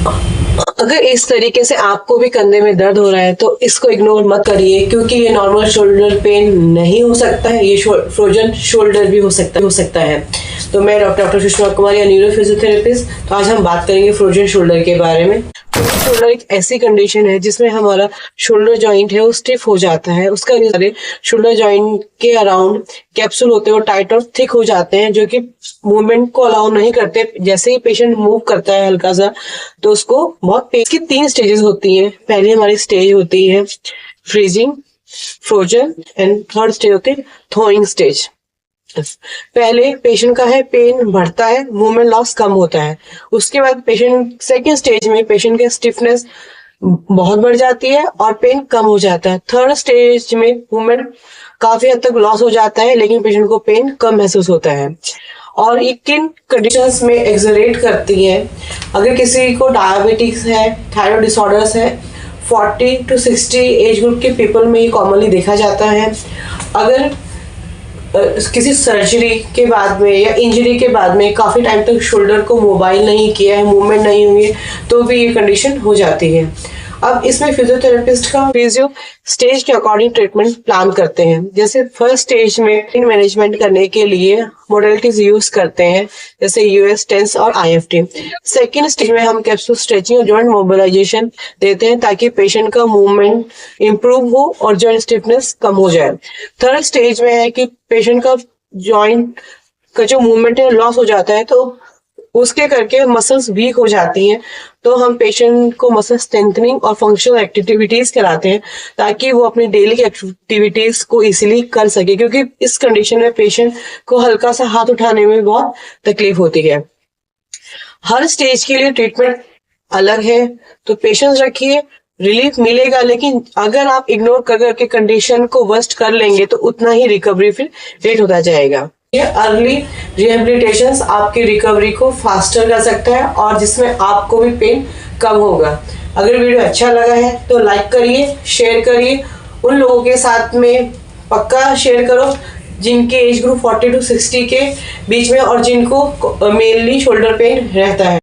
अगर इस तरीके से आपको भी कंधे में दर्द हो रहा है तो इसको इग्नोर मत करिए, क्योंकि ये नॉर्मल शोल्डर पेन नहीं हो सकता है, ये फ्रोजन शोल्डर भी हो सकता है। तो मैं डॉक्टर सुषमा कुमारी या न्यूरो फिजियोथेरेपिस्ट। तो आज हम बात करेंगे फ्रोजन शोल्डर के बारे में। शोल्डर एक ऐसी कंडीशन है जिसमें हमारा शोल्डर जॉइंट है वो स्टिफ हो जाता है। उसका रीजन शोल्डर जॉइंट के अराउंड कैप्सूल होते हैं वो टाइट और थिक हो जाते हैं, जो कि मूवमेंट को अलाउ नहीं करते। जैसे ही पेशेंट मूव करता है हल्का सा तो उसको बहुत पेन की 3 स्टेजेस होती हैं। पहली हमारी स्टेज होती है freezing, frozen and third stage होती है थॉइंग स्टेज। पहले पेशेंट का है पेन बढ़ता है, मूवमेंट लॉस कम होता है। उसके बाद पेशेंट सेकेंड स्टेज में पेशेंट की स्टिफनेस बहुत बढ़ जाती है और पेन कम हो जाता है। थर्ड स्टेज में मूवमेंट काफी हद तक लॉस हो जाता है लेकिन पेशेंट को पेन कम महसूस होता है। और ये किन कंडीशंस में एक्सलरेट करती है? अगर किसी को डायबिटीज है, थायराइड डिसऑर्डर्स है, 40 to 60 एज ग्रुप के पीपल में ये कॉमनली देखा जाता है। अगर किसी सर्जरी के बाद में या इंजरी के बाद में काफी टाइम तक शोल्डर को मोबाइल नहीं किया है, मूवमेंट नहीं हुई है, तो भी ये कंडीशन हो जाती है। अब इसमें फिजियोथेरेपिस्ट का फिजियो स्टेज के अकॉर्डिंग ट्रीटमेंट प्लान करते हैं। जैसे फर्स्ट स्टेज में पेन मैनेजमेंट करने के लिए मोडेलिटीज यूज करते हैं, जैसे यूएस टेंस और आईएफटी। सेकेंड स्टेज में हम कैप्सूल स्ट्रेचिंग और जॉइंट मोबिलाइजेशन देते हैं ताकि पेशेंट का मूवमेंट इंप्रूव हो और जॉइंट स्टिफनेस कम हो जाए। थर्ड स्टेज में है कि पेशेंट का जॉइंट का जो मूवमेंट है लॉस हो जाता है, तो उसके करके मसल्स वीक हो जाती हैं। तो हम पेशेंट को मसल स्ट्रेंथनिंग और फंक्शनल एक्टिविटीज कराते हैं ताकि वो अपनी डेली एक्टिविटीज को इजीली कर सके, क्योंकि इस कंडीशन में पेशेंट को हल्का सा हाथ उठाने में बहुत तकलीफ होती है। हर स्टेज के लिए ट्रीटमेंट अलग है, तो पेशेंस रखिए, रिलीफ मिलेगा। लेकिन अगर आप इग्नोर कर करके कंडीशन को वर्स्ट कर लेंगे तो उतना ही रिकवरी फिर लेट होता जाएगा। ये अर्ली रिहेबिलिटेशन आपकी रिकवरी को फास्टर कर सकता है और जिसमें आपको भी पेन कम होगा। अगर वीडियो अच्छा लगा है तो लाइक करिए, शेयर करिए, उन लोगों के साथ में पक्का शेयर करो जिनके एज ग्रुप 40 to 60 के बीच में और जिनको मेनली शोल्डर पेन रहता है।